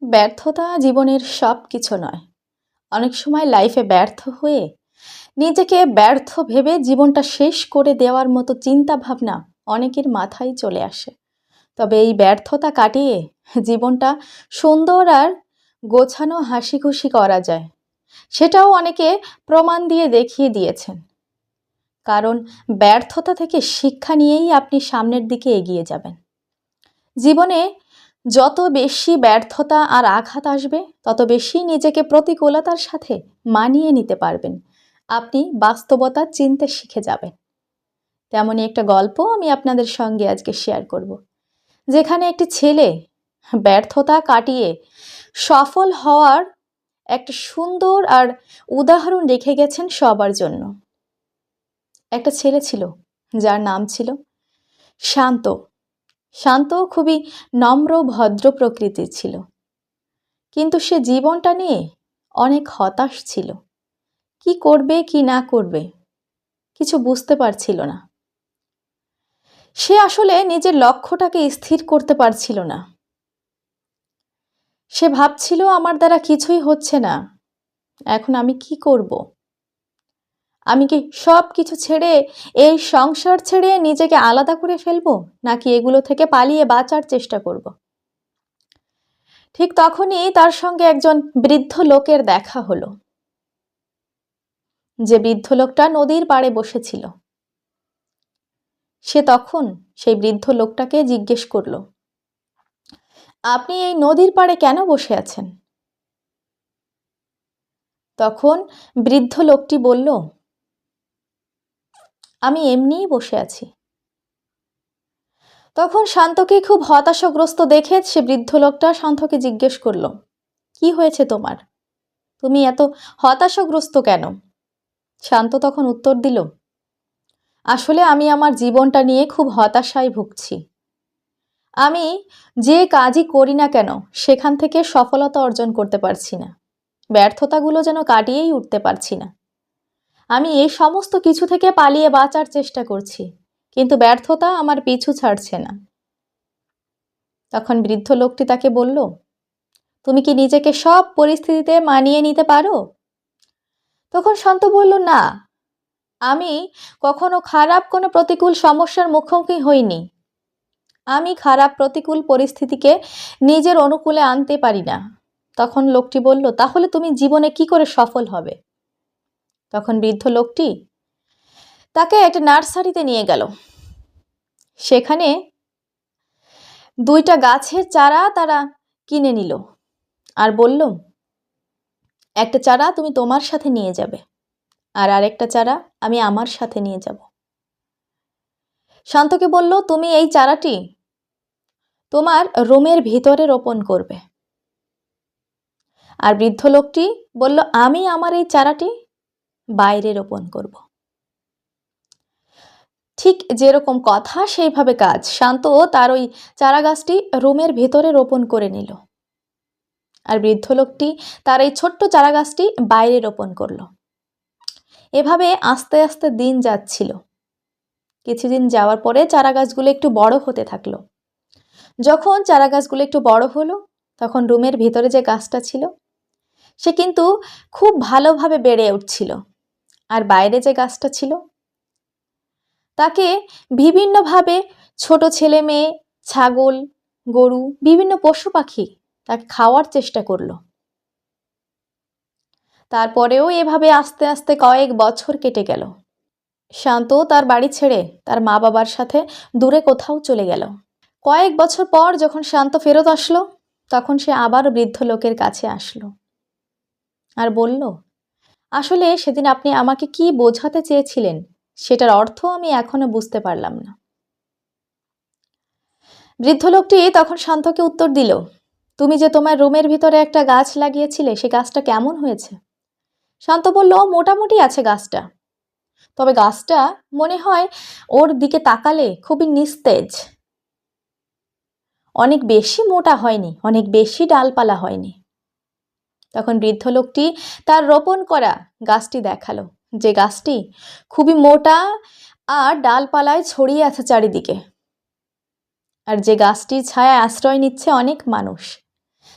ব্যর্থতা জীবনের সব কিছু নয়। অনেক সময় লাইফে ব্যর্থ হয়ে নিজেকে ব্যর্থ ভেবে জীবনটা শেষ করে দেওয়ার মতো চিন্তা ভাবনা অনেকের মাথায় চলে আসে। তবে এই ব্যর্থতা কাটিয়ে জীবনটা সুন্দর আর গোছানো হাসি খুশি করা যায়, সেটাও অনেকে প্রমাণ দিয়ে দেখিয়ে দিয়েছেন। কারণ ব্যর্থতা থেকে শিক্ষা নিয়েই আপনি সামনের দিকে এগিয়ে যাবেন। জীবনে যত বেশি ব্যর্থতা আর আঘাত আসবে, তত বেশি নিজেকে প্রতিকূলতার সাথে মানিয়ে নিতে পারবেন। আপনি বাস্তবতা চিনতে শিখে যাবেন। তেমনই একটা গল্প আমি আপনাদের সঙ্গে আজকে শেয়ার করব, যেখানে একটি ছেলে ব্যর্থতা কাটিয়ে সফল হওয়ার একটা সুন্দর আর উদাহরণ রেখে গেছেন সবার জন্য। একটা ছেলে ছিল যার নাম ছিল শান্ত। শান্ত খুবই নম্র ভদ্র প্রকৃতির ছিল, কিন্তু সে জীবনটা নিয়ে অনেক হতাশ ছিল। কি করবে কি না করবে কিছু বুঝতে পারছিল না। সে আসলে নিজের লক্ষ্যটাকে স্থির করতে পারছিল না। সে ভাবছিল, আমার দ্বারা কিছুই হচ্ছে না, এখন আমি কি করব? আমি কি সব কিছু ছেড়ে, এই সংসার ছেড়ে নিজেকে আলাদা করে ফেলবো, নাকি এগুলো থেকে পালিয়ে বাঁচার চেষ্টা করব? ঠিক তখনই তার সঙ্গে একজন বৃদ্ধ লোকের দেখা হলো। যে বৃদ্ধ লোকটা নদীর পাড়ে বসেছিল। সে তখন সেই বৃদ্ধ লোকটাকে জিজ্ঞেস করলো, আপনি এই নদীর পাড়ে কেন বসে আছেন? তখন বৃদ্ধ লোকটি বলল, আমি এমনিই বসে আছি। তখন শান্তকে খুব হতাশাগ্রস্ত দেখে সে বৃদ্ধ লোকটা শান্তকে জিজ্ঞেস করলো, কি হয়েছে তোমার? তুমি এত হতাশাগ্রস্ত কেন? শান্ত তখন উত্তর দিল, আসলে আমি আমার জীবনটা নিয়ে খুব হতাশায় ভুগছি। আমি যে কাজই করি না কেন সেখান থেকে সফলতা অর্জন করতে পারছি না। ব্যর্থতাগুলো যেন কাটিয়েই উঠতে পারছি না। আমি এই সমস্ত কিছু থেকে পালিয়ে বাঁচার চেষ্টা করছি, কিন্তু ব্যর্থতা আমার পিছু ছাড়ছে না। তখন বৃদ্ধ লোকটি তাকে বলল, তুমি কি নিজেকে সব পরিস্থিতিতে মানিয়ে নিতে পারো? তখন শান্ত বলল, না, আমি কখনো খারাপ কোনো প্রতিকূল সমস্যার মুখোমুখি হইনি। আমি খারাপ প্রতিকূল পরিস্থিতিকে নিজের অনুকূলে আনতে পারি না। তখন লোকটি বলল, তাহলে তুমি জীবনে কি করে সফল হবে? তখন বৃদ্ধ লোকটি তাকে একটা নার্সারিতে নিয়ে গেল। সেখানে দুইটা গাছের চারা তারা কিনে নিল আর বলল, একটা চারা তুমি তোমার সাথে নিয়ে যাবে, আর আরেকটা চারা আমি আমার সাথে নিয়ে যাব। শান্তকে বলল, তুমি এই চারাটি তোমার রুমের ভিতরে রোপণ করবে। আর বৃদ্ধ লোকটি বলল, আমি আমার এই চারাটি বাইরে রোপণ করব। ঠিক যেরকম কথা সেইভাবে কাজ। শান্ত তার ওই চারা গাছটি রুমের ভেতরে রোপণ করে নিল, আর বৃদ্ধ লোকটি তার এই ছোট্ট চারা গাছটি বাইরে রোপণ করলো। এভাবে আস্তে আস্তে দিন যাচ্ছিল। কিছুদিন যাওয়ার পরে চারা গাছগুলো একটু বড় হতে থাকলো। যখন চারা গাছগুলো একটু বড় হলো, তখন রুমের ভিতরে যে গাছটা ছিল সে কিন্তু খুব ভালোভাবে বেড়ে উঠছিল। আর বাইরে যে গাছটা ছিল তাকে বিভিন্নভাবে ছোট ছেলে মেয়ে, ছাগল, গরু, বিভিন্ন পশু পাখি তাকে খাওয়ার চেষ্টা করলো। তারপরেও এভাবে আস্তে আস্তে কয়েক বছর কেটে গেল। শান্ত তার বাড়ি ছেড়ে তার মা বাবার সাথে দূরে কোথাও চলে গেল। কয়েক বছর পর যখন শান্ত ফেরত আসলো, তখন সে আবার বৃদ্ধ লোকের কাছে আসলো আর বলল, আসলে সেদিন আপনি আমাকে কি বোঝাতে চেয়েছিলেন সেটার অর্থ আমি এখনো বুঝতে পারলাম না। বৃদ্ধ লোকটি তখন শান্তকে উত্তর দিল, তুমি যে তোমার রুমের ভিতরে একটা গাছ লাগিয়েছিলে, সে গাছটা কেমন হয়েছে? শান্ত বলল, মোটামুটি আছে গাছটা, তবে গাছটা মনে হয় ওর দিকে তাকালে খুবই নিস্তেজ। অনেক বেশি মোটা হয়নি, অনেক বেশি ডালপালা হয়নি। তখন বৃদ্ধ লোকটি তার রোপণ করা গাছটি দেখালো, যে গাছটি খুবই মোটা আর ডালপালায় ছড়িয়ে আছে চারিদিকে, আর যে গাছটির ছায়ায় আশ্রয় নিচ্ছে অনেক মানুষ।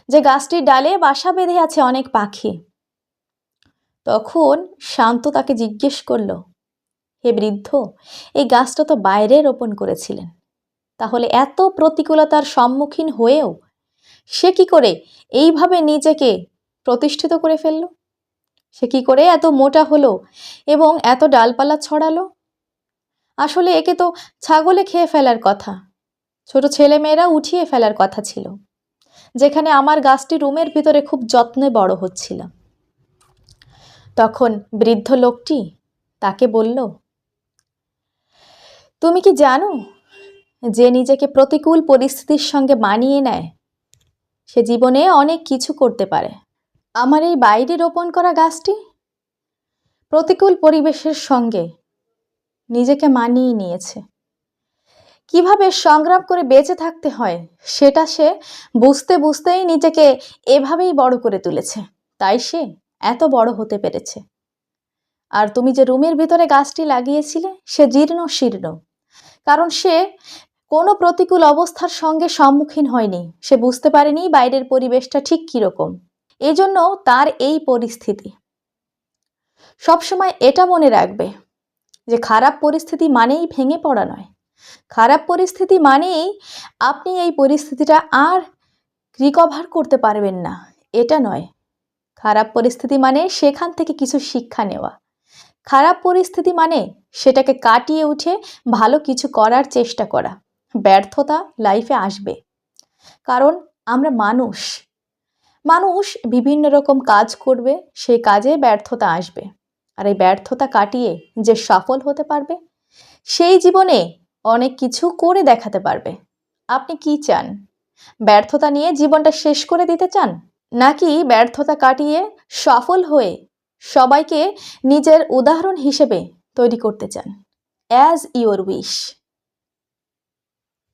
যে গাছটির ডালে বাসা বেঁধে আছে অনেক পাখি। তখন শান্ত তাকে জিজ্ঞেস করলো, হে বৃদ্ধ, এই গাছটা তো বাইরে রোপণ করেছিলেন, তাহলে এত প্রতিকূলতার সম্মুখীন হয়েও সে কি করে এইভাবে নিজেকে প্রতিষ্ঠিত করে ফেলল? সে কি করে এত মোটা হলো এবং এত ডালপালা ছড়ালো? আসলে একে তো ছাগলে খেয়ে ফেলার কথা, ছোট ছেলেমেয়েরা উঠিয়ে ফেলার কথা ছিল, যেখানে আমার গাছটি রুমের ভিতরে খুব যত্নে বড় হচ্ছিল। তখন বৃদ্ধ লোকটি তাকে বলল, তুমি কি জানো, যে নিজেকে প্রতিকূল পরিস্থিতির সঙ্গে মানিয়ে নেয় সে জীবনে অনেক কিছু করতে পারে। আমার এই বাইরে রোপণ করা গাছটি প্রতিকূল পরিবেশের সঙ্গে নিজেকে মানিয়ে নিয়েছে। কিভাবে সংগ্রাম করে বেঁচে থাকতে হয় সেটা সে বুঝতে বুঝতেই নিজেকে এভাবেই বড় করে তুলেছে, তাই সে এত বড় হতে পেরেছে। আর তুমি যে রুমের ভিতরে গাছটি লাগিয়েছিলে সে জীর্ণ শীর্ণ, কারণ সে কোনো প্রতিকূল অবস্থার সঙ্গে সম্মুখীন হয়নি, সে বুঝতে পারেনি বাইরের পরিবেশটা ঠিক কীরকম, এজন্য তার এই পরিস্থিতি। সবসময় এটা মনে রাখবে যে খারাপ পরিস্থিতি মানেই ভেঙে পড়া নয়, খারাপ পরিস্থিতি মানেই আপনি এই পরিস্থিতিটা আর রিকভার করতে পারবেন না, এটা নয়। খারাপ পরিস্থিতি মানে সেখান থেকে কিছু শিক্ষা নেওয়া। খারাপ পরিস্থিতি মানে সেটাকে কাটিয়ে উঠে ভালো কিছু করার চেষ্টা করা। ব্যর্থতা লাইফে আসবে, কারণ আমরা মানুষ বিভিন্ন রকম কাজ করবে, সেই কাজে ব্যর্থতা আসবে। আর এই ব্যর্থতা কাটিয়ে যে সফল হতে পারবে সেই জীবনে অনেক কিছু করে দেখাতে পারবে। আপনি কি চান? ব্যর্থতা নিয়ে জীবনটা শেষ করে দিতে চান, নাকি ব্যর্থতা কাটিয়ে সফল হয়ে সবাইকে নিজের উদাহরণ হিসেবে তৈরি করতে চান? As your wish.